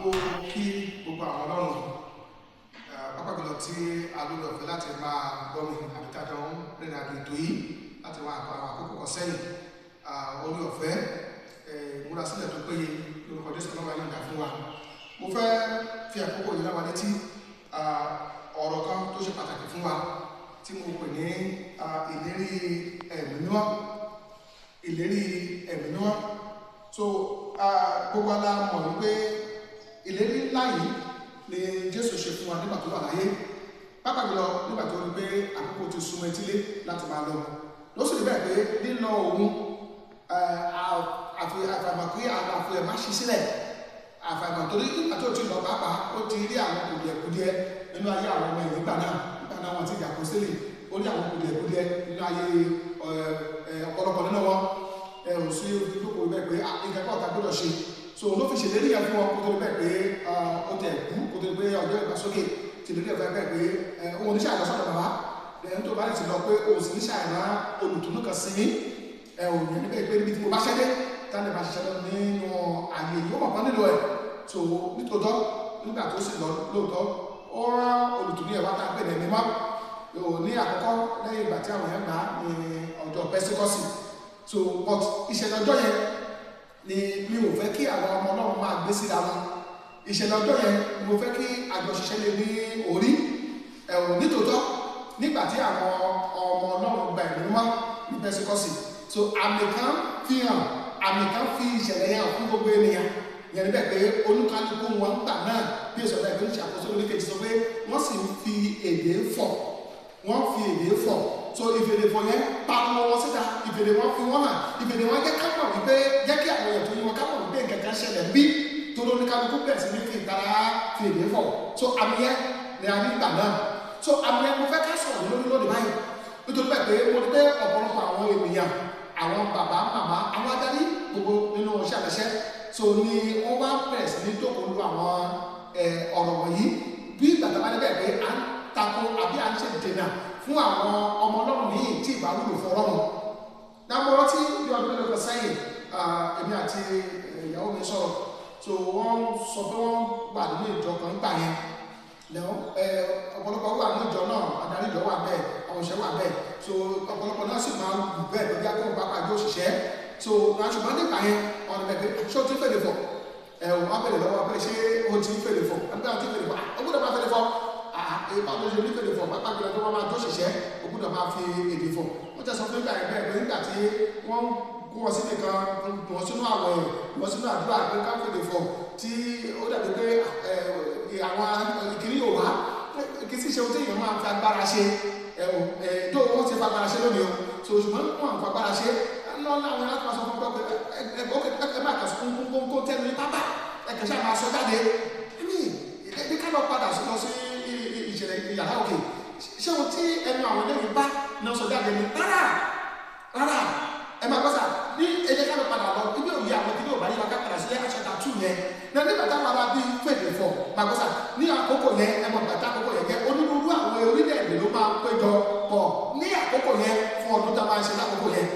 ó kí gbogbo àwọn ọlọ́run pápá jùlọ tí a lórí ọ̀fẹ́ láti máa gbọ́mi àbíkájọ ń rìnrìn àjò ètò yìí láti wá àwọn àkókò kan sẹ́yìn orí ọ̀fẹ́ ìmúrasílẹ̀ tó péye lórúkọ Jésù náà wáyé ìdá fún wa. Mo fẹ́ fi àkókò yìí láwa létí ọ̀rọ̀ kan tó ṣe pàtàkì fún wa tí mo pè ní ìlérí ẹ̀mí mímọ́. Ìlérí ẹ̀mí mímọ́. So gbogbo ala mọ̀ wípé ìlérí ńlá yìí ni Jésù ṣe fún wa nígbà tó wà láyé, pápá jùlọ nígbà tó rí pé àkókò ti súnmọ́ etílé láti máa lọ. Ló sì rí bẹ́ẹ̀ pé lílọ òun àfàìmọ̀ pé àlàfo ẹ̀ má ṣí sílẹ̀, àfàìmọ̀ torí nígbà tó ti lọ pàápàá ó ti rí àwọn kùdìẹ̀kudiẹ nínú ayé àwọn ọmọ ìlú gbà náà wọn ti jà kó sílẹ̀, ó rí àwọn kùdìẹ̀kudiẹ nínú ayé ọ̀pọ̀lọpọ̀ nínú wọn ẹ̀rù sí ìdókòwò bẹ́ẹ̀ pé ìkẹ́kọ̀ọ́ ọ̀tá gbọ́dọ̀ ṣe. So ló fi ṣèlérí yẹn fún ọ kó tó rí bẹ́ẹ̀ pé ó tẹ̀ kú kó tó rí pé ọjọ́ ìgbàsókè ṣèlérí ẹ̀fẹ́ bẹ́ẹ̀ pé òun oníṣẹ́ àjọsọ́dọ̀ bàbá ẹni tó bá lè ti lọ pé òun sì níṣẹ́ àìrá olùtúnú kan sí ní òun yẹn níbẹ̀ pé níbi tí mo bá ṣẹ́dé táwọn ìbá ṣiṣẹ́ lọ nínú àyè yìí ó mọ̀ pọ́n nílò ẹ̀. So nítòótọ́ nígbà tó sì lọ lóòótọ́ ó rán olùtúnú ẹ̀ wá tá a pè ní ẹ̀mí mọ́ ní àkọ́kọ́ lẹ́yìn ìgbà tí àwọn yẹn gbà ní ọjọ́ pẹ́síkọ́sì. So but ìṣẹ̀lẹ̀ ọjọ́ yẹn ni mi ò fẹ́ kí àwọn ọmọ Ọlọ́run máa gbé síra wọn. Ìṣẹ̀lẹ̀ ọjọ́ yẹn ni mo fẹ́ kí àjọṣiṣẹ́ lè ní orí nítòótọ́ nígbà tí àwọn ọmọ Ọlọ́run gba ìlú mọ́ ní pẹ́síkọ́sì. So àmì kan fi ìṣẹ̀lẹ̀ yẹn fún gbogbo ènìyàn yẹn níbẹ̀ pé olúkálùkù wọn gbà náà bí èso ọ̀dà ìgbésí àkóso oníkejì sọ pé wọ́n sì ń fi èdè fọ̀. So ìfèdè fọ̀ yẹn pariwo wọn síta, ìfèdè wọn fi wọn hàn, ìfèdè wọn jẹ́ ká mọ̀ wípé jẹ́ kí àwọn èèyàn tó yí wọn ká mọ̀ wípé nǹkan kan ṣẹlẹ̀ bí tó ló ní kálukú bẹ̀rẹ̀ sí ní fi ìtara fi èdè fọ̀. So àmì yẹn ni a ní ìgbà náà. So àmì yẹn mo fẹ́ ká sọ̀rọ̀ lónìí báyìí nítorí pé mo rí pé ọ̀pọ̀lọpọ̀ àwọn ènìyàn, àwọn bàbá màmá, àwọn adarí gbogbo nínú iṣẹ́ àlẹ́ṣẹ́ so ni wọ́n wá bẹ̀rẹ̀ sí ní jókòó lu àwọn ọ̀rọ̀ wọ̀nyí bí bàtà bá débẹ̀ pé à ń tako àbí à ń ṣe dènà fún àwọn ọmọ Ọlọ́run yìí tí ìbá wúlò fún Ọlọ́run. Náà mo rántí bí ọdún mélòó kan sẹ́yìn èmi àti ìyàwó mi sọ̀rọ̀ so wọ́n sọ pé wọ́n wà nínú ìjọ kan gbà yẹn ọ̀pọ̀lọpọ̀ wà nínú ìjọ náà, adarí ìjọ wà bẹ́ẹ̀, àwọn òṣìṣẹ́ wà bẹ́ẹ̀, so ọ̀pọ̀lọpọ̀ náà sì máa wù bẹ́ẹ̀ lórí akẹ́kọ̀ọ́ pápá ìjọ òṣìṣẹ́. So ṣùgbọ́n nípa yẹn ọ̀nà bẹ̀rẹ̀ ṣé o ti fèrè fọ̀ wọ́n bẹ̀rẹ̀ lọ́wọ́ pé ṣé o ti fèrè fọ̀ àbí àwọn ti fèrè fọ̀ ó gbọ́dọ̀ máa fèrè fọ̀ báwo ló ṣe ní fèrè fọ̀ pápá ìjọ tó wọ́n máa jó òṣìṣẹ́ ó gbọ́dọ̀ máa fi èdè fọ̀. Wọ́n tẹ̀sán fún ìgbà yẹn bẹ́ẹ̀ pé nígbà tí wọ́n kó wọn síbi kan wọ́n sínú àwẹ̀ wọ́n sínú àdúrà pé ká fèrè fọ̀ tí ó dàbí pé àwọn ìkíní yóò wá kí sì ṣe ohun tí èèyàn máa fi agbára ṣe tó wọ́n ti fa agbára ṣe lónìí o. So ṣùgbọ́n wọ́n fa agbára ṣe lọ́la àwọn aláàtúmọ̀ sọ fún pé ẹ máa kà fún kó tẹ́lu ní pápá ẹ̀kẹ́ ṣáà máa sọ jáde ẹbí ká lọ padà lọ sí ìṣẹ̀lẹ̀ ìyàrá òkè ṣé ohun tí ẹnu àwọn eléyìí bá náà sọ jáde ní rárá ẹ máa gbọ́sà ní ẹjẹ́ ká lọ padà lọ ibi òye àwọn tí yóò bá yí wa ká padà sí ẹ̀ṣẹ̀ta tù yẹn náà nígbà táwọn ará bí fèdè fọ̀ máa gbọ́sà ní àkókò yẹn ẹ mọ̀ bàtà àkókò yẹn jẹ́ onírúurú àwọn orílẹ̀-èdè ló máa péjọ pọ̀ ní àkókò yẹn fún ọdún tá a máa ṣe lákòókò yẹn.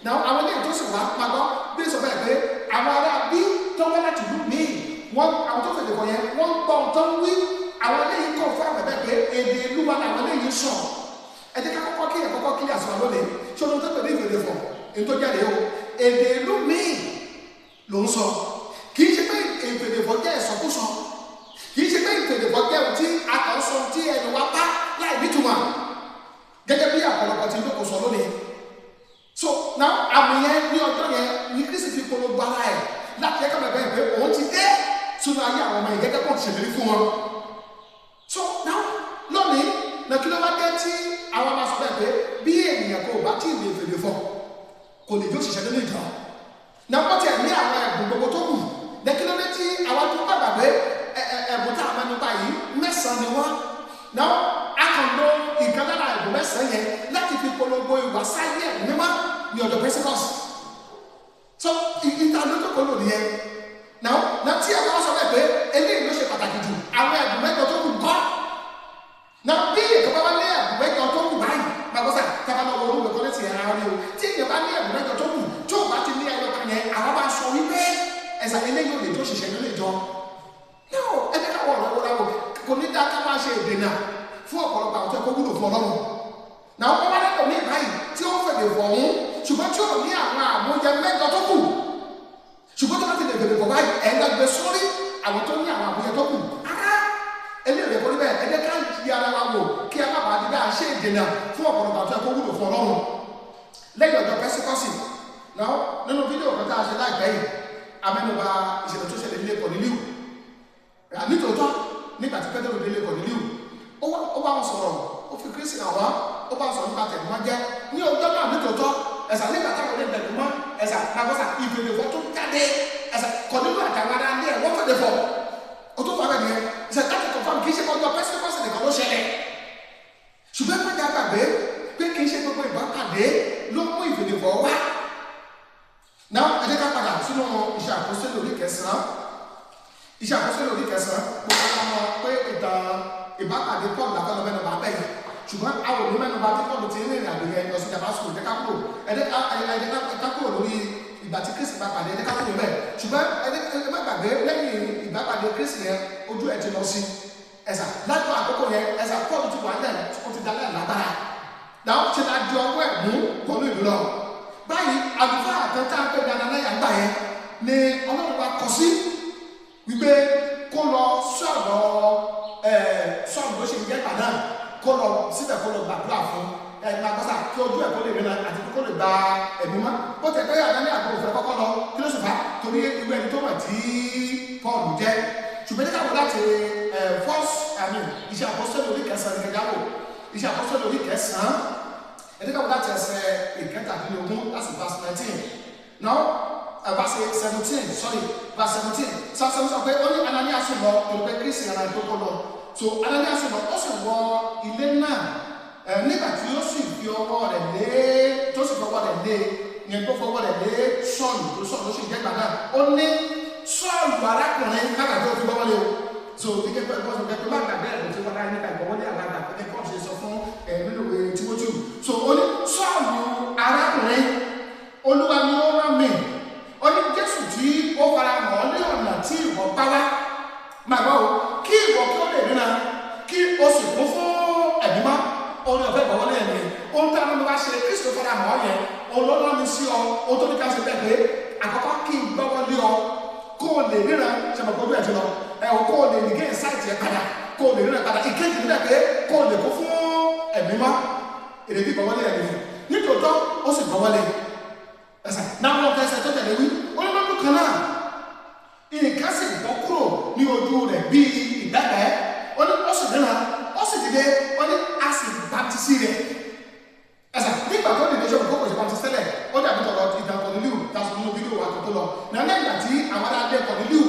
Now àwọn ilé ìtọ́sí wa máa gbọ́ bí sọ bẹ́ẹ̀ pé àwọn ará bí tọ́wọ́ láti lù mí wọ́n àwọn tó fèdè kọ̀ yẹn wọ́n gbọ́ tó ń wí àwọn ilé yìí kọ̀ fún àwọn ẹ̀bẹ̀ pé èdè ìlú wa làwọn ilé yìí sọ. Ẹ jẹ́ ká kọ́kọ́ kí àṣọ lónìí ṣé o tó pẹ̀lú ìfèdè fọ̀ èyí tó jáde o èdè ìlú mi ló ń sọ kì í ṣe pé ìfèdè fọ̀ jẹ́ ìsọkúsọ kì í ṣe pé ìfèdè fọ̀ jẹ́ tí a kàn sọ tí ẹnu wa bá láì nítumọ̀ gẹ́gẹ́ bí àpọ̀lọpọ̀ ti lóko sọ lónìí. So now àmì yẹn ní ọjọ́ yẹn ní Kristi fi polówó ara ẹ̀ láti ẹ̀ka bẹ̀rẹ̀ pé òun ti dé sínú ayé àwọn ọmọ yìí gẹ́gẹ́ bó ti ṣèlérí fún wọn. So now lónìí na kí ló wá dé tí àwọn máa sọ bẹ́ẹ̀ pé bí ènìyàn kò bá tí ì lè fèdè fọ̀ kò lè jó ṣiṣẹ́ nínú ìjọ. Na wọ́n ti ní àwọn ẹ̀bùn gbogbo tó kù na kí ló dé tí àwọn tó gbàgbà pé ẹ̀bùn tá a máa nípa yìí mẹ́sàn-án ni wọ́n. Now a kàn lo ìkan lára ẹ̀bùn mẹ́sàn-án yẹn láti fi polongo ìwà sáyé mímọ́ ní ọjọ́ Pentecost. So ìtàlójókòó lò nìyẹn. Now na tí a bá sọ bẹ́ẹ̀ pé eléyìí ló ṣe pàtàkì jù àwọn ẹ̀bùn mẹ́jọ tó kù kọ́. Now bí èkó bá wá ní ẹ̀bùn mẹ́jọ tó kù báyìí gbàgbọ́sà tábà lọ wọ olúwe kọ́lé ti ẹ̀rọ rí o tí èèyàn bá ní ẹ̀bùn mẹ́jọ tó kù tó bá ti ní ẹyọ kan yẹn àwọn bá sọ wípé ẹ̀sà eléyìí ò lè tó ṣiṣẹ́ nílé ìjọ. No kó wúlò fún Ọlọ́run náà wọ́n wá lẹ́tọ̀ọ́ ní ìbáyìí tí ó fèdè fọ̀ ọ̀hún ṣùgbọ́n tí ó ní àwọn àmúyẹ mẹ́jọ tó kù ṣùgbọ́n tó bá ti lè fèdè fọ̀ báyìí ẹ̀ńdá gbé sórí àwọn tó ní àwọn àmúyẹ tó kù ara eléyìí kò rí bẹ́ẹ̀ ẹ̀jẹ̀ ká yí ara wa wò kí a má bàa di dáa ṣe ìdènà fún ọ̀pọ̀lọpọ̀ àti ẹ̀kọ́ wúlò fún Ọlọ́run lẹ́yìn ọjọ́ pẹ́síkọ́sì náà nínú fídíò kan tá a ṣe láìpẹ́ yìí amẹ́nuba ìṣẹ̀lẹ̀ tó ṣẹlẹ̀ nílé Kọ̀nílíù nítòótọ́ nígbà tí Pétérù délé Kọ̀nílíù ó bá wọn sọ̀rọ̀ ó fi Kristi hàn wá ó bá wọn sọ̀rọ̀ nípa tẹ̀gbọ́n jẹ́ ní ọjọ́ náà nítòótọ́ ẹ̀sà nígbà táwọn olè bẹ̀rù mọ́ ẹ̀sà nàgbọ́sà ìfèdèfọ́ tó jáde ẹ̀sà Kọ̀nílíù àtàwọn ará ilé ẹ̀ wọ́n fèdèfọ́ ó tó fà bẹ́ẹ̀ nìyẹn ẹ̀sà láti kọ̀ fáwọn kì í ṣe kọjọ pẹ́síkọ́sì nìkan ló ṣẹlẹ̀ ṣùgbọ́n pé jágbàgbé pé kì í ṣe gbogbo ìbápàdé ló mú ìfèdèfọ́ wá náà ẹ jẹ́ ká padà sínú iṣẹ́ àpọ́sítélì orí 9 iṣẹ́ àpọ́sítélì orí 9 gbogbo ọmọ pé ìtàn ìbápàdé Paul lábẹ́lọ mẹ́nuba bẹ́yìn ṣùgbọ́n àwọn òní mẹ́nuba tí Paul ti ń rìnrìn àjò yẹn lọ sí Damascus ẹ̀jẹ̀ ká kúrò lórí ìgbà tí Kristi bá pàdé ẹ̀jẹ̀ ká kúrò bẹ́ẹ̀ ṣùgbọ́n ẹ̀jẹ̀ má gbàgbé lẹ́yìn ìbápàdé Kristi yẹn ojú ẹ̀ ti lọ sí ẹ̀sà látọ̀ àkókò yẹn ẹ̀sà Paul ti wà lẹ́nu ó ti dalẹ̀ lágbára làwọn ti la di ọwọ́ ẹ̀ mú wọnú ìlú lọ báyìí àlùfáà àtẹ̀tẹ̀ àpè Anania gbà yẹn ni Ọlọ́run wa kọ sí wípé kó lọ sọ̀rọ̀ sọ́ọ̀bù ló ṣe ń jẹ́ ìgbà náà kó lọ síbẹ̀ kó lọ gbàdúrà fún ẹ̀gbọ́n àgbàsà kí ojú ẹ̀ kó lè rìnà àti kó lè gba ẹ̀mí mọ́ bó tẹ̀ pé Anania àgbà òfin kọ́kọ́ lọ kí ló sì fà torí irú ẹni tó mọ̀ tí Paul jẹ́ ṣùgbọ́n ní káwọn láti iṣẹ́ àpọ́sítélì orí 9 ní kẹjáwó iṣẹ́ àpọ́sítélì orí 9 ẹni káwọn láti ẹsẹ̀ ìkẹtàdínlógún láti verse 19 now verse 17 sorry verse 17 sọ pé ó ní Anania sùn lọ pé Kristi ara ẹ̀ tó kọ́ lọ so Anania sùn lọ ó sì wọ ilé náà nígbà tí ó sì fi ọwọ́ rẹ̀ lé tó sì fọwọ́ rẹ̀ lé yẹn tó fọwọ́ rẹ̀ lé Sọ́ọ̀lù tó Sọ́ọ̀lù ó sì jẹ́ gbà náà ó ní Sọ́ọ̀lù arákùnrin lágbàdo òfin gbọ́wọ́ lé o so ike pẹ̀lú ọ̀sán pẹ̀lú má gbàgbé ẹ̀ lọ́tí wọ́n láyé nípa ìgbọ́wọ́ ní àgbàgbà pé kọ́ ṣe sọ fún nínú ìwé Tímótì so ó ní Sọ́ọ̀lù arákùnrin Olúwa ni ó rán mi ó ní Jésù tí ó fara mọ́ ní ọ̀nà tí ìwọ bá wá máa gbọ́ o kí ìwọ kí ó lè ríran kí o sì kún fún ẹ̀mí mọ́ orí ọ̀fẹ́ ìgbọ̀wọ́ lẹ́yìn ni ohun tí a lọ́nà wá ṣe Kristo fara mọ́ yẹn olóòrán mi sí ọ ohun tó ní ká ṣe bẹ́ẹ̀ pé àkọ́kọ́ kí n gbọ́wọ́ lé ọ kó o lè ríran ṣàmùkọ́ bí ẹ̀ ti lọ kó o lè nìgé ìsáìtì ẹ̀ padà kó o lè ríran padà ìkéjì nílẹ̀ pé kó o lè kún fún ẹ̀mí mọ́ èrèdí ìgbọ̀wọ́ lẹ́yìn ni nítòótọ́ ó sì gbọ́wọ́ lé ẹsẹ̀ náà wọ́n fẹsẹ̀ tó tẹ̀lé wí olóòdún kan náà nǹkan sì bọ́ kúrò ní ojú rẹ̀ bí ìdábẹ́ ó sì dínà ó sì dìde ó ní a sì baptisi rẹ̀ ẹsẹ̀ nígbà tó dìde ṣọ́ọ̀bù kókò ṣe baptisi tẹ́lẹ̀ ó dàbí tọ̀rọ̀ ìtàn Kọ̀nílíù tàṣù nínú fídíò wa tó lọ náà lẹ́yìn àti àwọn adájọ́ Kọ̀nílíù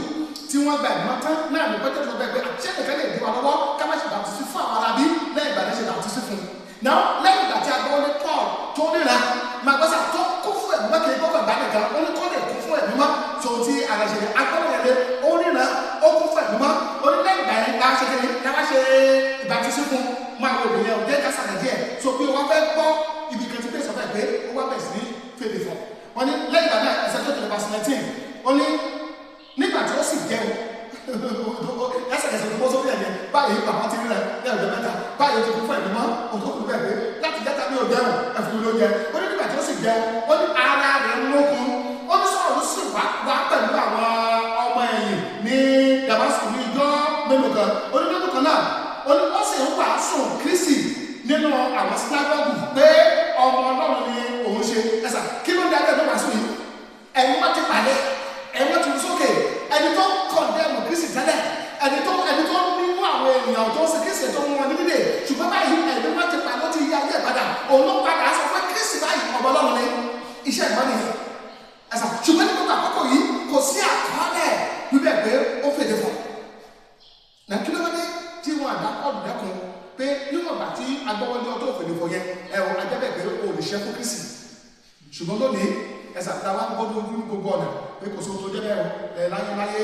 tí wọ́n gba ìgbìmọ̀ tán náà ní pẹ́tẹ́ tó bẹ́ẹ̀ pé àṣẹ nìkan lè di wa lọ́wọ́ ká má ṣe baptisi fún àwọn arábí lẹ́yìn ìgbà ṣe baptisi fún un náà lẹ́yìn ìgbà tí a gbọ́ ní Paul tó níra máa gbọ́sà tó kó fún ẹ̀mí mọ́ kiri kọ́kọ́ ìbánìkan ó ní kọ́ lè kó fún ẹ̀mí mọ́ tó ti àrẹ̀ṣẹ̀ agbọ́dọ̀ yẹn lé ó níra ó kó fún ẹ̀mí mọ́ ó ní lẹ́yìn ìgbà yẹn ká ṣe kiri ká wá ṣe ìbátisí fún máa wọ obìnrin ẹ̀ òjẹ́ ká sàlẹ̀ díẹ̀ so bí wọ́n fẹ́ gbọ́ ibi kan ti pèsè ọ̀fẹ́ pé ó wá bẹ̀ sí ní fèdè fọ̀ wọ́n ní lẹ́yìn ìgbà náà ẹ̀sẹ̀ tó tẹ̀lé verse 19 ó ní nígbà tí ó sì jẹun ẹsẹ̀kẹsẹ̀ tó bọ́ sórí ẹ̀yẹ báyìí bàbá ti rí rẹ̀ ní ọjọ́ mẹ́ta báyìí ti kún fún ẹ̀mí mọ́ òtútù bẹ́ẹ̀ pé láti jẹ́ta ní òjẹun ẹ̀fún ló jẹ ó ní nígbà tí ó sì jẹun ó ní ara rẹ̀ ń lókun ó ní Sọ́ọ̀lù sì wá pẹ̀lú àwọn ọmọ ẹ̀yìn ní Damascus ní ijọ́ mélòó kan ó ní mélòó kan náà ó ní ó sì ń wàásù Kristi nínú àwọn sinagogu pé ọmọ Ọlọ́run ni òun ṣe ẹ̀sà kí ló ń dá ẹgbẹ́ wàásù yìí ẹ̀mí wọ́n ti pàdé ẹ̀mí wọ́n ti rú sókè ẹni tó kọ̀ndẹ́mù Kristi tẹ́lẹ̀ ẹni tó nínú àwọn ènìyàn tó ń ṣe Kristi tó ń wọn ní dídè ṣùgbọ́n báyìí ẹ̀mí wọ́n ti pàdé ó ti yí ayé ẹ̀ padà òun ló padà sọ pé Kristi báyìí ọmọ Ọlọ́run ni iṣẹ́ ìmọ̀ nìyẹn ẹ̀sà ṣùgbọ́n ní gbogbo àkókò yìí kò sí àkọọ́lẹ̀ wíbẹ̀ pé ó fèdè fọ̀ nà kí ló wá dé tí wọn àdá kọ́ọ̀dù dẹ́kun pé níwọ̀n ìgbà tí agbọ́wọ́lé ọtọ́ òfèdè fọ̀ yẹn ẹ̀rọ ajẹ́bẹ̀ pé o lè ṣẹ́ fún Kristi ṣùgbọ́n lónìí ẹ̀sà tí a wá gbọ́dọ̀ ojú gbogbo ọ̀nà pé kò sóhun tó jẹ́ bẹ́ẹ̀ láyé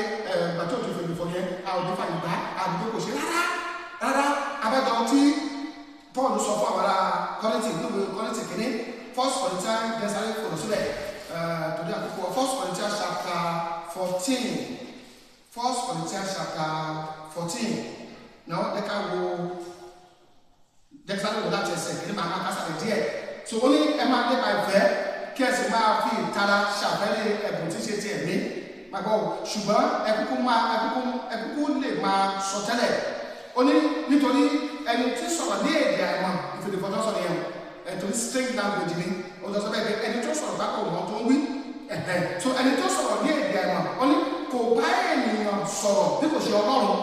gbàtí òtún fèdè fọ̀ yẹn a ò ní fa ìgbà àdúgbò kò ṣe rárá abájọ tí Paul sọ fún àwọn ará Kọ́ríńtì kìíní 1 Corinthians gẹ́sàrí fòrò sílẹ̀ torí àkókò 1 Corinthians chapter 14 1 Corinthians chapter 14 náà ẹ̀ka wo gẹ́sàrí sáré wò láti ẹsẹ̀ kí ni màá máa kásá rẹ̀ díẹ̀ so ó ní ẹ máa nípa ìfẹ́ kí ẹ sì máa fi ìtara ṣàfẹ́lẹ̀ ẹ̀bùn tí ṣe ti ẹ̀mí gbàgbọ́ ṣùgbọ́n ẹkúkú lè máa sọ tẹ́lẹ̀ ó ní nítorí ẹni tí sọ̀rọ̀ ní èdè àìmọ̀ ìfèdèfọ́tọ́ sọ nìyẹn ẹ̀tọ́ strange language ni ó lọ sọ bẹ́ẹ̀ ẹni tó sọ̀rọ̀ bá kọ̀ wọ́n tó ń wí so ẹni tó sọ̀rọ̀ ní èdè àìmọ̀ ó ní kò bá ènìyàn sọ̀rọ̀ bí kò ṣe Ọlọ́run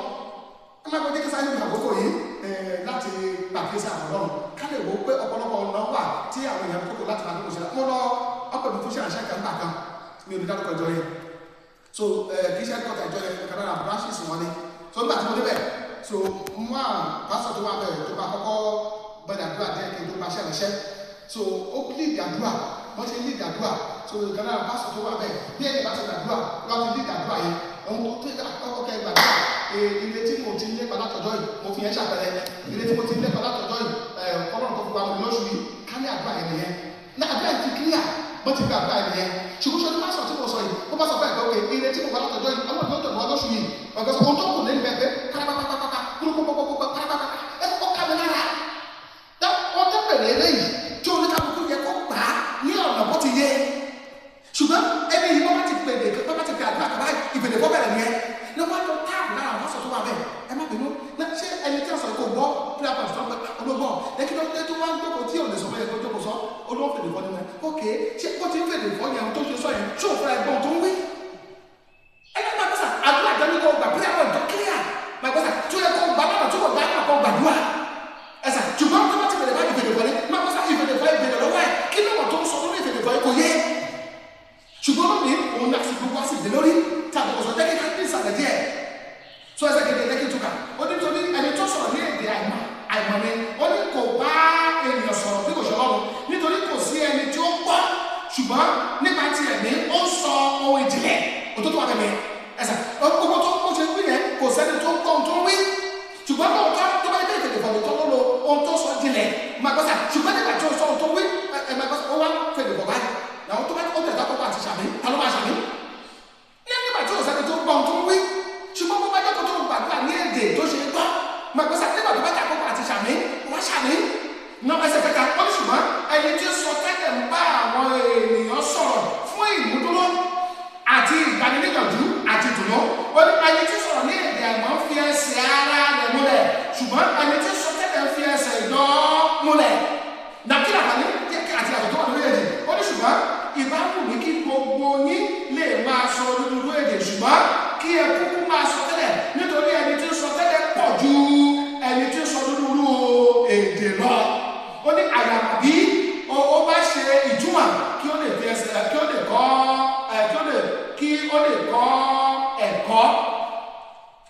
ẹ máa gbọ́dọ̀ kí sáyé ní àkókò yìí láti pàkíyèsí àwọn Ọlọ́run ká lè wo pé ọ̀pọ̀lọpọ̀ ọ̀nà wà tí àwọn èèyàn tó kò láti máa tó kò ṣe mo lọ ọ̀pọ̀ mi fún ṣe àṣẹ kan gbà kan mi ò ní dárúkọ ìjọ yẹn so kì í ṣe àkọ́kọ́ ìjọ yẹn kan náà branches wọn ni so nígbà tí mo débẹ̀ so mo à pásọ̀ tó wà bẹ̀rẹ̀ tó bá kọ́kọ́ bẹ̀rẹ̀ àdúrà díẹ̀ kí n tó bá ṣe àṣẹ so ó lead àdúrà wọ́n ṣe lead àdúrà so kan náà pásọ̀ tó wà bẹ̀rẹ̀ bí ẹni bá ti gbàdúrà wọ́n ti lead àdúrà yẹn ohun tó ọkọ̀ gbàdúrà ilé tí mo ti ń lépa látọjọ́ yìí mo fi yẹn ṣàpẹẹrẹ ilé tí mo ti ń lépa látọjọ́ yìí Ọlọ́run tó fi wà mí lóṣù yìí ká ní àdúrà yẹn nìyẹn ní àdúrà yìí ti clear bó ti fi àdúrà yẹn nìyẹn ṣùgbọ́n ṣọdún máa sọ tí mo sọ yìí ó bá sọ fún ẹ̀gbọ́n pé ilé tí mo wà látọjọ́ yìí Ọlọ́run tó tẹ̀wọ́ lóṣù yìí ọ̀gá sọ ohun tó kù lẹ́nu bẹ́ẹ̀ pátápátápátá kúrúkúrúkúrú pátápátá ó ká mi lára wọ́n tó bẹ̀rẹ̀ eléyìí tí oníkàlùkù yẹ kó gbà á ní ọ̀nà bó ti yẹ ṣùgbọ́n ẹni yìí bọ́ bá ti pèdè bọ́ bá ti pè àdúrà kàbá ìpèdè bọ́ bẹ̀rẹ̀ nìyẹn ní wọ́n tó táàbù lára àwọn sọ̀tún wà bẹ́ẹ̀ ẹ má bínú ṣé ẹni tí wọ́n sọ kò gbọ́ prayer point tó olóògbọ́ lẹ́kí ló dé tó wá ń jókòó tí ò lè sọ fún ẹ̀kọ́ jókòó sọ olóò fèdè fọ́ nínú ẹ̀ ok ṣé ó ti ń fèdè fọ́ yẹn tó ṣe sọ yẹn ṣé ò fúnra ẹ̀gbọ́n tó ń wí. ẹni máa gbọ́sà àdúrà jẹ́ nígbà ọgbà prayer point tó kílíà máa gbọ́sà tó yẹ kó gbà lọ́nà tó kò gbà náà kó gbàdúrà ẹ̀sà ṣùgbọ́n tó bá ti fèdè fọ́ ìfèdè fọ́ ni máa gbọ́sà ìfèdè fọ́ ìfèdè lọ́wọ́ ẹ̀ kí ló mọ̀ tó ń sọ lórí ìfèdè fọ́ kò yé ṣùgbọ́n lónìí òun náà sì gbogbo àsìkò lórí tàbí ọ̀sọ̀ jẹ́ kíkà ní ìsàlẹ̀ díẹ̀ so ẹsẹ̀ kéde lẹ́kí túkà ó ní torí ẹni tó sọ̀rọ̀ ní èdè àìmọ̀ ni ó ní kò bá ènìyàn sọ̀rọ̀ bí kò ṣe Ọlọ́run nítorí kò sí ẹni tí ó gbọ́ ṣùgbọ́n nípa ti ẹ̀mí ó sọ ohun ìjìnlẹ̀ òtótó wà bẹ̀rẹ̀ ẹsẹ̀ gbogbo tó ń ṣe wí yẹn kò sẹ́ni tó gbọ́ ohun tó ń wí ṣùgbọ́n lóòótọ́ tó bá dé ìfèdè fọ̀dọ̀ tó lọ́lọ́ ohun tó sọ jinlẹ̀ máa gbọ́sà ṣùgbọ́n nígbà tí ó sọ ohun tó wí ó wá fèdè fọ̀ báyìí àwọn tó bá ó tẹ̀dá kọ́kọ́ àti ṣàmì ta ló máa ṣàmì nígbà tí ó sẹ́ni tó gbọ́ ohun tó ń wí ṣùgbọ́n bó bá jẹ́ kó tó ń gbàdúrà ní èdè tó ṣe gbọ́ máa gbọ́sà nígbà tó bá tẹ̀ kọ́kọ́ àti ṣàmì wá ṣàmì náà ẹsẹ̀ kẹta ó ní ṣùgbọ́n ẹni tí ó sọ tẹ́lẹ̀ ń bá àwọn ènìyàn sọ̀rọ̀ fún ìmúdúró àti ìgbaniníyànjú àti ìdùnnú ó ní ẹni tí sọ̀rọ̀ ní èdè àìmọ̀ fi ẹsẹ̀ ara rẹ̀ múlẹ̀ ṣùgbọ́n ẹni tí sọ tẹ́lẹ̀ fi ẹsẹ̀ ìdán múlẹ̀ nàkírà àti àtọ̀tọ̀ wà lórí èdè ó ní ṣùgbọ́n ìbáwù ní kí gbogbo yín lè máa sọ onírúurú èdè ṣùgbọ́n kí ẹ kúkú máa sọ tẹ́lẹ̀ nítorí ẹni tí ó sọ tẹ́lẹ̀ pọ̀ ju ẹni tí ó sọ onírúurú èdè lọ ó ní àyàmà bí ó bá ṣe ìtumọ̀ kí ó lè fi ẹsẹ̀ kí ó lè kọ́ ẹ̀kọ́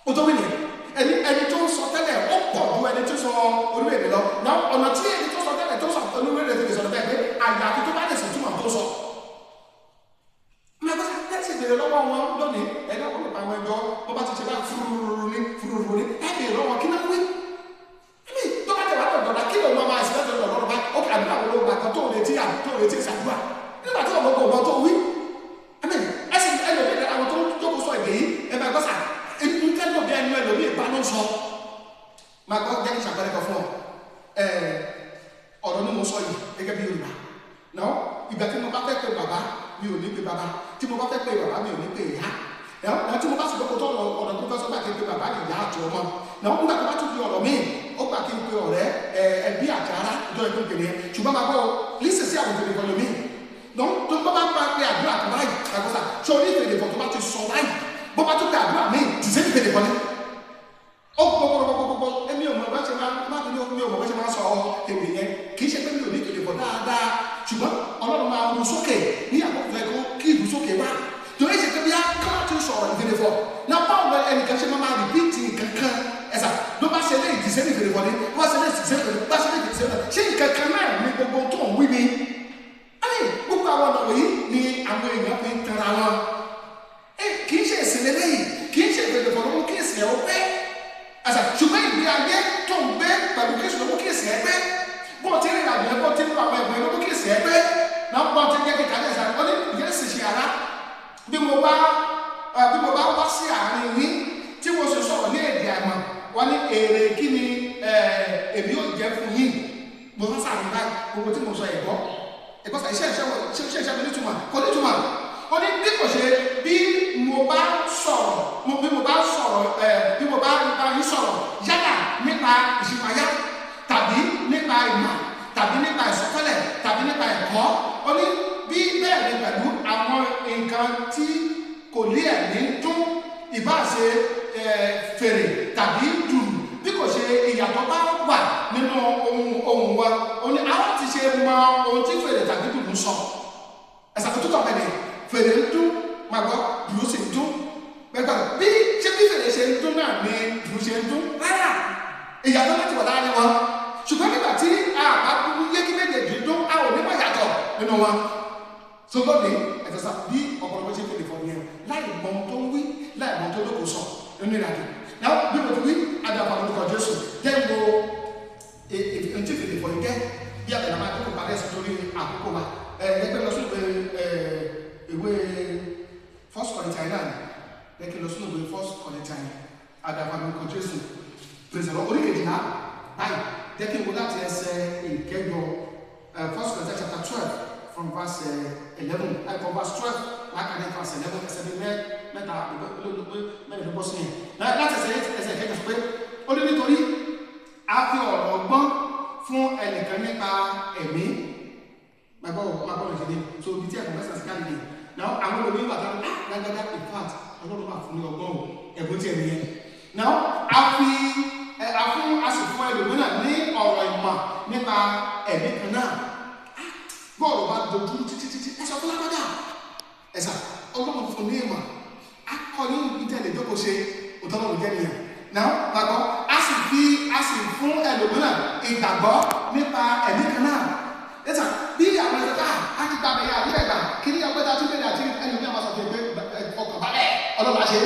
ó tó wí nìyẹn ẹni tó ń sọ tẹ́lẹ̀ ó pọ̀ ju ẹni tó sọ onírúurú èdè lọ náà ọ̀nà tí ẹni tó sọ tẹ́lẹ̀ tó sọ onírúurú èdè fi sọ̀rọ̀ bẹ́ẹ̀ pé àyàfi tó bá lè sọ ìtumọ̀ tó sọ. Mẹ́gbẹ́ tẹ́sí ìbéèrè lọ́wọ́ wọn lónìí ẹ̀dá wọn nípa àwọn ẹjọ́ bó bá ti ṣe bá fúrúrú ní ẹ̀bẹ̀ lọ́wọ́ kí náà wí. Ẹ̀mí tó bá tẹ̀wá lọ́dọ̀dá kí lòun máa ṣe lọ́dọ̀ lọ́dọ̀ bá ó kà nípa àwọn olóògbà kan tó retí ìṣàdúrà nígbà tí ọmọ ọgbọ́n tó wí. Ẹ̀mí ẹ̀sìn ẹlòmíì àwọn tó jókòó sọ èdè yìí ẹ̀mí àgbọ̀sà ìtẹ́lẹ̀ bí ẹnu ẹlòmíì ìbánu sọ. Máa gbọ́ jẹ́ kí ṣàpẹẹrẹ kan fún ọ ọ̀rọ̀ ni mo sọ yìí gẹ́gẹ́ bí Yorùbá náà ìgbà tí mo bá fẹ́ pe bàbá mi ò ní pe bàbá tí mo bá fẹ́ pe bàbá mi ò ní pe ìyá náà tí mo bá sì gbọ́ tó ọ̀rọ̀ tó fẹ́ sọ gbà kí n pe bàbá ìyá àti ọmọ náà nígbà tó bá tún fi ọ̀rọ̀ míì ó gbà kí n pe ọ̀rẹ́ ẹbí àti ará ìjọ ìpín kìnìún yẹn ṣùgbọ́n máa gbọ́ lísì sí àwọn ìfèdè fọlọ́ míì náà tó bá bá pe àdúrà kan báyìí àgbọ̀sà ṣé orí ìfèdè fọ̀ tó bá ti sọ báyìí bó bá tún pe àdúrà míì tì sí ìfèdè fọlẹ́ ó gbogbo ẹni ò mọ̀ bá ṣe máa sọ èmi yẹn kì í ṣe pé mi ò ní ìfèdè fọ̀ dáadáa ṣùgbọ́n Ọlọ́run máa rú sókè ní àkókò ẹ̀kọ́ kí ìlú sókè wá torí ṣe pé bí a ká tó sọ̀rọ̀ ìfèdè fọ̀ náà báwo ẹnìkan ṣe máa rìpíìtì kankan ẹ̀sà ló bá ṣe lé ìdìsẹ́ ní ìfèdè fọ̀ ni wọ́n ṣe lé ìdìsẹ́ bá ṣe lé ìdìsẹ́ ṣé nǹkankan náà ní gbogbo tó ń wí ni gbogbo àwọn ọ̀nà wọ̀nyí ni àwọn èèyàn fi ń tara wọn kì í ṣe ìsìn lélẹ́yìn kì í ṣe ìfèdè fọ̀ lọ́wọ́ kí ìsìn ẹ̀ ó pẹ́ ẹ̀sà ṣùgbọ́n ìgbé ayé tó ń gbé pẹ̀lú kí ìsìn lọ́wọ́ kí ìsìn ẹ̀ pẹ́ bó ti rìn àgbẹ̀ bó ti rìn àwọn ẹ̀gbọ́n lọ́wọ́ kí ìsìn ẹ̀ pẹ́ náà bọ́n ti jẹ́ kíkà lẹ́sà wọ́n ní ìyẹn sì ṣe ara bí mo bá wá sí àárín yín tí mo sì sọ̀rọ̀ ní èdè àmọ́ wọ́n ní èrè kí ni èmi yóò jẹ́ fún yín mo sá sáà ní báyìí gbogbo tí mo sọ ẹ̀gbọ́ ẹ̀gbọ́ sà iṣẹ́ mi nítumọ̀ kò nítumọ̀ ó ní bí kò ṣe bí mo bá yín sọ̀rọ̀ yálà nípa ìṣípayá tàbí nípa ìmọ̀ tàbí nípa ìsọtẹ́lẹ̀ tàbí nípa ẹ̀kọ́ ó ní bí bẹ́ẹ̀ ni pẹ̀lú àwọn nǹkan tí kò lé ẹ̀mí dún ìbáṣe fèrè tàbí dùrù bí kò ṣe ìyàtọ̀ bá wà nínú ohun wa ó ní àwọn ti ṣe mọ ohun tí fèrè tàbí dùrù ń sọ ẹ̀sà tó tọ̀ mẹ́lẹ̀ fèrè ń dún máa gbọ́ dùrù sì ń dún gbẹgbẹ bí ṣé bí fèrè ṣe ń dún náà ni dùrù ṣe ń dún rárá ìyàtọ̀ láti wà láàrin wọn ṣùgbọ́n nígbà tí a bá dúró yé kí méjèèjì dún a ò ní mọ̀ yàtọ̀ nínú wọn so lónìí ẹ̀fẹ̀ sá bí ọ̀pọ̀lọpọ̀ ṣe fèrè fọ́ yẹn láì mọ tó ń wí láì mọ tó lóko sọ nínú ìrìnàjò náà bí mo ti wí adàpọ̀ lórúkọ Jésù jẹ́ngo ètí fèrè fọ́ yẹn bí abẹ̀rẹ̀ máa kókò parí ẹ̀sìn torí àkókò wa ẹgbẹ́ lọ sí ìwé First Corinthians náà lẹ́kẹ́ lọ sí ìwé First Corinthians adàpọ̀ lórúkọ Jésù pèsè lọ oríkèjì náà báyìí jẹ́ kí n wo láti ẹsẹ̀ ìkẹjọ First Corinthians chapter 12 from verse 11 from verse 12 lákàdé verse 11 ẹsẹ̀ bí mẹ́ta mẹ́rin ló bọ́ sí yẹn láti ẹsẹ̀ ìkẹjọ sọ pé ó ní nítorí a fi ọ̀rọ̀ ọgbọ́n fún ẹnìkan nípa ẹ̀mí magbọ́ ìṣẹ̀lẹ̀ so ibi tí ẹ̀kọ́ mẹ́sàn-án sí káàdì náà àwọn olóògbé wà tán lágbàdá in fact ọlọ́run máa fún ní ọgbọ́n ẹ̀bùn tí ẹ̀mí yẹn náà a sì fún ẹlòmíràn ní ọ̀rọ̀ ìmọ̀ nípa ẹ̀mí kan náà bọ́ọ̀lù bá dojú títí ẹ̀sọ́ fún lágbàdá ẹ̀sà ọlọ́run fún ní ìmọ̀ akọni ìtẹ̀lẹ̀ jókòó ṣe òtọ́lọ́run jẹ́ nìyẹn náà gbàgbọ́ a sì fún ẹlòmíràn ìgbàgbọ́ nípa ẹ̀mí kan náà ẹ̀sà bí àwọn ẹ̀sẹ̀ á ti gbàgbé yà ní ẹ̀gbà kí ní ọgbẹ́ta tí bẹ́ẹ̀ àti ẹlòmíràn máa sọ pé ọkàn balẹ̀ ọlọ́run àṣẹ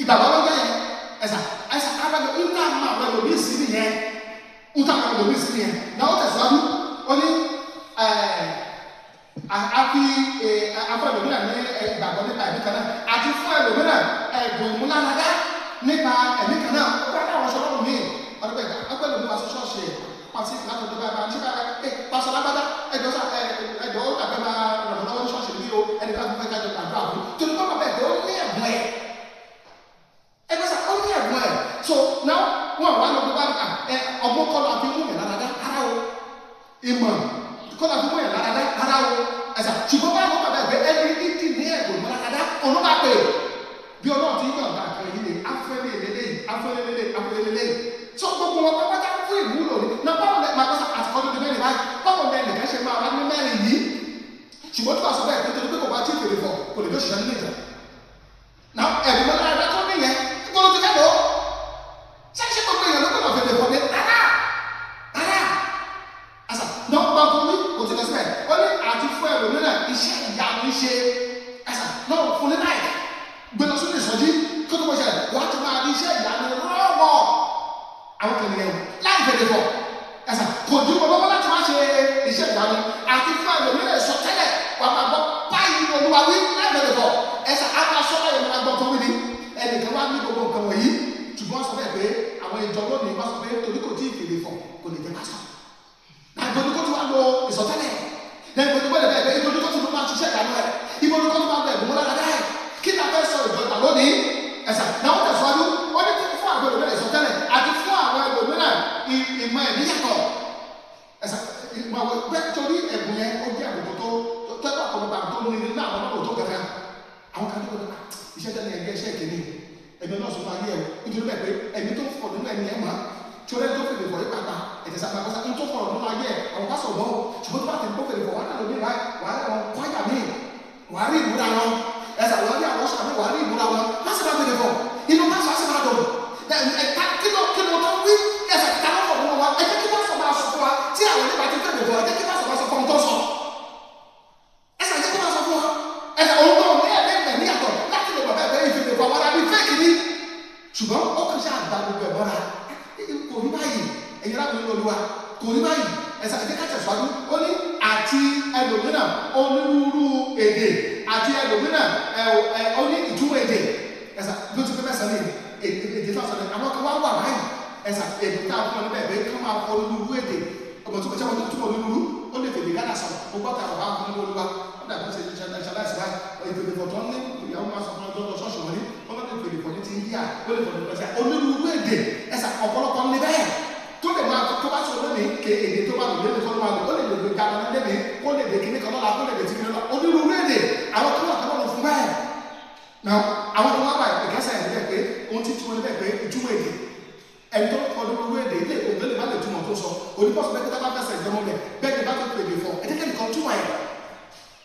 ìgbàgbọ́ ló jẹ́ yẹn ẹ̀sà agbẹ́gbẹ́ nígbà máa wẹ̀ lómi sí nìyẹn nígbà máa wẹ̀ lómi sí nìyẹn náà ó tẹ̀síwájú ó ní àfi ẹlòmíràn ní ìgbàgbọ́ nípa ẹ̀mí kan náà àti fún ẹlòmíràn ẹ̀bùn ìmúláradá nípa ẹ̀mí kan náà ó bá dáwọn aṣọ lọ́rùn míì ọdún ẹgbẹ́ ẹlòmíràn aṣọ ṣọ́ọ̀ṣì pàṣẹ láti ọdún bá ṣe ká pàṣẹ lágbádá ẹjọ́ àgbẹ̀ máa ràn lọ́wọ́ ní ṣọ́ọ̀ṣì ní o ẹni ká fún ẹ̀kájọ àgbà àbú torí pé bàbá ẹ̀gbẹ́ ó ní ẹ̀bùn ẹ̀ ẹgbẹ́ sà ó ní ẹ̀bùn ẹ̀ so now wọn wà lọ́dún bá ọgbọ́n kọ́lọ́ àfi mú yẹn láradá ara o ìmọ̀ kọ́lọ́ àfi mú yẹn láradá ara o ẹ̀sà ṣùgbọ́n bá lọ́wọ́ bàbá ẹ̀gbẹ́ ẹni tí ní ẹ̀bùn láradá òun bá pè bí ọlọ́run ti yàn bá kan yìí ni afẹ́lẹ́lẹ́lẹ́ so gbogbo wọn pápátá fún ìwúlò ní na báwo lẹ máa kọ́sà àtìkọ́dún ní mẹ́rin báyìí báwo lẹ nìkan ṣe máa wá ní mẹ́rin yìí ṣùgbọ́n tí wàá sọ bẹ́ẹ̀ nítorí pé kò bá tí ì fèrè fọ kò lè tó ṣiṣẹ́ nínú ìjà na ẹ̀bùn mọ́lá ẹ̀dá tó níyẹn gbọ́dọ̀ ti kẹ́lọ́ ṣáṣẹ́ gbogbo èèyàn ló gbọ́dọ̀ fèrè fọ ní rárá àṣà náà gbọ́ fún mi kò ti lọ síbẹ̀ ó ní àti fún ẹlòmíràn iṣẹ́ ìyanu ṣe àṣà náà fún ní náà gbẹ̀lọ́ sórí ìsọjí kó tó bọ́ ṣe wàá ti máa ní iṣẹ́ ìyanu rọ́ọ̀mọ́ àwọn kìnìyàn láì fèrè fọ ẹsà kò dúró lọ́wọ́ láti máa ṣe iṣẹ́ ìyanu àti fún ẹlòmíràn sọ tẹ́lẹ̀ wà máa gbọ́ báyìí olúwa wí láì fèrè fọ ẹsà á máa sọ báyìí máa gbọ́ tó wí ni ẹnìkan wá ní gbogbo nǹkan wọ̀nyí ṣùgbọ́n sọ bẹ́ẹ̀ pé àwọn ìjọ lónìí wá sọ pé torí kò tí ì fèrè fọ kò lè jẹ pásítọ̀ nàìjíríà tó ti wá lo ìsọtẹ́lẹ̀ nàìjíríà bẹ́ẹ̀ ìbòjú tó ti máa ṣiṣẹ́ ìyanu rẹ̀ ìbòjú tó ti máa bẹ̀ ẹ̀bùn lára rẹ̀ kí ni a fẹ́ sọ ìjọba lónìí ẹsà náà wọ́n tẹ̀síwájú ó ní fún àwọn ẹlòmíràn ìsọtẹ́lẹ̀ àti fún àwọn ẹlòmíràn ìmọ̀ ẹ̀mí yàtọ̀ ẹsà ìmọ̀ àwọn bẹ́ẹ̀ torí ẹ̀bùn yẹn ó jẹ́ àbùkù tó tẹ́tọ̀ ọ̀pọ̀lọpọ̀ tó ní nínú àwọn ọmọ tó gẹ̀gẹ̀ àwọn kan tó gbọdọ̀ iṣẹ́ tẹ́lẹ̀ ẹgbẹ́ iṣẹ́ kìíní ẹ̀mí náà sọ máa yẹ ẹ̀ nítorí bẹ́ẹ̀ pé ẹ̀mí tó fọ̀ nínú ẹ̀mí ẹ̀ máa tí ó rẹ́ tó fèrè fọ̀ nípa ẹ̀jẹ̀ sábà kọ́sá tó fọ̀ nínú ayé àwọn bá sọ̀ wọ́n ṣùgbọ́n tó bá tẹ̀ tó fèrè fọ̀ wà náà lómi wà á wọn kwáyà míì wà á rí ìmúra wọn ẹ̀sà wà á rí àwọn ṣàmì wà á rí ìmúra wọn má sì máa fèrè fọ̀ inú má sọ á sì máa dọ̀ kí ló tó wí ẹ̀sà kí táwọn fọ̀ nínú wa ẹ̀jẹ̀ kí má sọ máa sọ fún wa tí àwọn nípa ti fèrè fọ̀ ẹ̀jẹ̀ kí má sọ máa sọ fún ọ̀tọ̀ sọ ẹ̀sà ẹ̀jẹ̀ kí má sọ fún wa ẹ̀sà òun náà ní ẹ̀mí yàtọ̀ láti lè bàbá ẹ̀fẹ́ ìfèrè fọ̀ àwọn àbí fẹ́ẹ̀kì ni ṣùgbọ́n ó kàn ṣe àgbà gbogbo ẹ̀ mọ́ra kò rí báyìí ẹ̀yin láti ní olúwa kò rí báyìí ẹ̀sà ẹ̀jẹ̀ ká tẹ̀síwájú ó ní àti ẹlòmíràn onírúurú èdè àti ẹlòmíràn ó ní ìtumọ̀ èdè ẹ̀sà bí ó ti fẹ́ mẹ́sàn-án ní èdè tó àṣàlẹ̀ àwọn kan wá wà báyìí ẹ̀sà èdè tá a fún ọ níbẹ̀ pé kí wọ́n máa fọ onírúurú èdè ọmọ tó kọjá wọn tó túbọ̀ lóru ó lè tètè gánà sọ̀rọ̀ ó gbọ́dọ̀ àwọn àwọn ọmọ olúwa ó dàbí ṣe ṣaláìsí báyìí ìpèdè fọ̀tọ́ ní ìyàwó máa sọ fún ọjọ́ lọ ṣọ́ọ̀ṣì wọn ní wọn lọ́dún ìpèdè fọ̀ ní ti India ó lè fọ̀tọ̀ lọ́sẹ̀ onírúurú èdè ẹ̀sà ọ̀pọ̀lọpọ̀ ní bẹ́ẹ̀ tó lè máa tó bá sọ lónìí ké èdè tó bá lò lé nìkan máa lò ó lè lè gbé gàdá lẹ́bi ó lè lè kíní kan lọ́la ó lè lè ti kíní lọ́la onírúurú èdè àwọn tó wà tó wà lọ fún báyìí náà àwọn tó wà báyìí ìkẹsẹ̀ ẹ̀ bẹ́ẹ̀ pé ohun tí túmọ̀ bẹ́ẹ̀ pé ìtumọ̀ èdè ẹni tó onírúurú èdè ilé ìkó lè má lè túmọ̀ tó sọ onípọ̀sọ̀ bẹ́ẹ̀ tó bá fẹsẹ̀ ìjọmọ bẹ̀ bẹ́ẹ̀ ni bá tó pèdè fọ ẹ̀ tẹ́kẹ́ nìkan túmọ̀ ẹ̀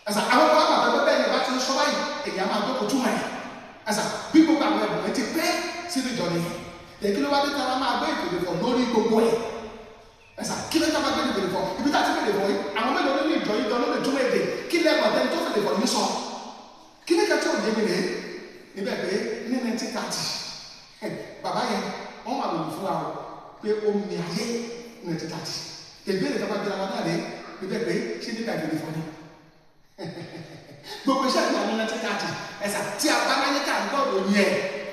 ẹ̀sà àwọn tó wà bàbá bẹ́ẹ̀ ni bá ti ń sọ báyìí èyí á máa dókò túmọ̀ ẹ̀ ẹ̀sà bí gbogbo àwọn ẹ̀bùn ẹ̀ ti pẹ́ sínú ìjọ nìyẹn èkí ló wá dé tara máa gbé ìpèdè fọ lórí gbogbo ẹ̀ ẹ̀sà kí ló dábàá gbé ìpèdè fọ ibi tá a ti pèdè fọ yìí àwọn mélòó nínú ìjọ yìí ló lè túmọ̀ èdè kí lẹ́gbọ̀n tẹ́ni tó pèdè fọ yìí sọ kí ní kẹ́tí òye mi rè é níbẹ̀ pé ní 1930 bàbá yẹn wọ́n wà lòlù fún wa o pé omi ayé 1930 ìbéèrè tó bá gbéra wọn náà rè é níbẹ̀ pé ṣé nígbà ìpèdè fọ ni gbogbo iṣẹ́ ìgbà ní 1930 ẹ̀sà tí a bá láyé ká gbọ́dọ̀ yẹ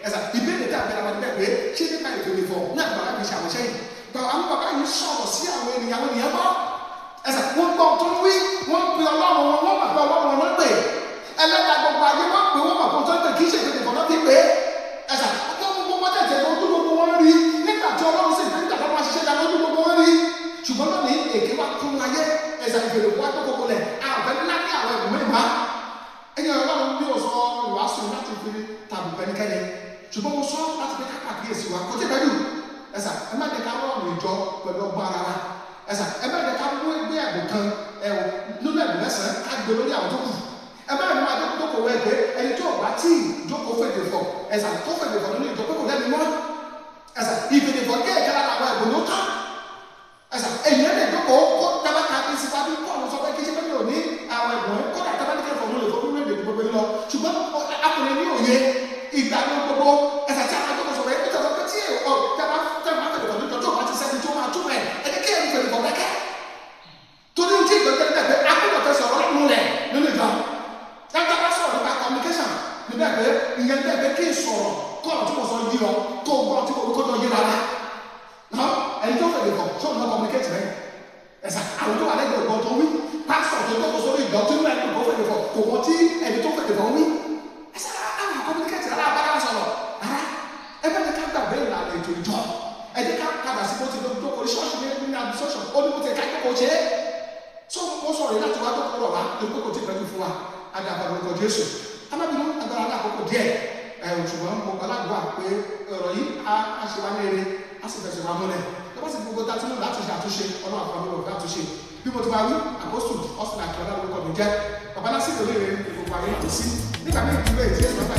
ẹ̀sà ìbéèrè tá a gbéra wọn níbẹ̀ pé ṣé nígbà ìpèdè fọ ní àgbàlá mi ṣàwọ̀ṣẹ́ yìí àwọn bàbá yìí sọ̀rọ̀ sí àwọn ènìyàn gbọ́ ẹ̀sà wọ́n gbọ́ tó ń wí wọ́n pe ọlọ́run wọn wọ́n mọ̀ pé ọlọ́run wọn pè ẹlẹ́dàá gbogbo ayé wọ́n pè wọ́n mọ̀ pé tó ń pè kí í ṣe ìpèdè fọ̀ náà ti pè é ẹ̀sà gbogbo tẹ̀tẹ̀ ojú gbogbo wọn rí nígbà tí ọlọ́run sì nígbà tó wọ́n ṣiṣẹ́ dáná ojú gbogbo wọn rí ṣùgbọ́n náà ní èké wa kún ayé ẹ̀sà ìpèdè wá tó gbogbo lẹ̀ àwọn ńlá ní àwọn ẹ̀bùn mẹ́ta ẹ̀yìn ọlọ́run bí o sọ ìwàásù láti fi tàbí pẹ̀lúkẹ́ni ṣùgbọ́n mo sọ láti fi kápá kíyèsí wa kò tí ì bẹ́ẹ̀ ẹ̀sà ẹ má jẹ́ ká rọrùn ìjọ pẹ̀lú ọgbọ́n ara wa ẹ̀sà ẹ má jẹ́ ká mú ẹgbẹ́ ẹ̀bùn kan ẹ̀wọ̀ nínú ẹ̀bùn mẹ́sàn-án ká gbé lórí àwọn tó kù ẹ má ní wá jókòó wọ ẹgbẹ́ ẹni tó bá tí jókòó fèdè fọ ẹ̀sà tó fèdè fọ nínú ìjọ pẹ́kọ̀ lẹ́nu mọ́ ẹ̀sà ìfèdè fọ kí ẹ̀kẹ́ lára àwọn ẹ̀bùn ló tán ẹ̀sà èyí ẹ̀ lè jókòó kó tabaka bí sípàdé kó ọ̀nà sọ pé kí sẹ́pẹ́ mi ò ní àwọn ẹ̀bùn kó dà tabaka kẹfọ̀ mi ò lè fọ́ nínú èdè gbogbo lọ ṣùgbọ́n akọni ní òye ìgbà gbogbo ẹ̀sà tí a jókòó sọ pé torí ojú ìgbẹ́jẹ́ nígbà pé akọ́kọ́ fẹ́ sọ̀rọ̀ nínú rẹ̀ nínú ìjọ dáadáa bá sọ̀rọ̀ nípa communication nígbà pé ìyẹn nígbà pé kí n sọ̀rọ̀ kọ́ ọ̀rọ̀ tí mo sọ yí ọ kó o gbọ́ tí mo kó tó yí rárá náà ẹni tó fẹ́ lè kọ̀ sọ̀rọ̀ náà communicate rẹ̀ ẹ̀sà àwọn tó wà lẹ́gbẹ̀ẹ́ ògbọ́n tó wí pásítọ̀ tó tó sórí ìjọ tó ní ẹni tó fẹ́ lè kọ̀ kò wọ́n tí ẹni tó fẹ́ lè kọ̀ wí ẹ̀sà àwọn communicate rárá abára sọ̀rọ̀ rárá ẹgbẹ́ ní ká gbàgbé ìlànà ètò ìjọ ẹ̀jẹ̀ ká padà sí bó ti lọ jókòó ṣọ́ọ̀ṣì ní administration ó ní bó ti ká jókòó ṣe é so mo sọ̀rọ̀ yìí láti wá tó kúrò wá tó kókò tí pẹ̀lú fún wa adàbà lórúkọ Jésù alábìnú agbára alákòókò díẹ̀ ṣùgbọ́n mo gbàlagbà pé ọ̀rọ̀ yìí á ṣe wá ní eré á sì fẹsẹ̀ wá múlẹ̀ lọ́wọ́ sì gbogbo dá tínú láti ṣe àtúnṣe ọlọ́run àpamọ́ lọ́wọ́ láti ṣe bí mo ti máa wí àpọ́sù ọ̀sìn àti ọ̀dà lórúkọ mi jẹ́ babalá sí ìlú rẹ̀ gbogbo ayé àti sí nígbà méjì rẹ̀ ìdílé ìgbà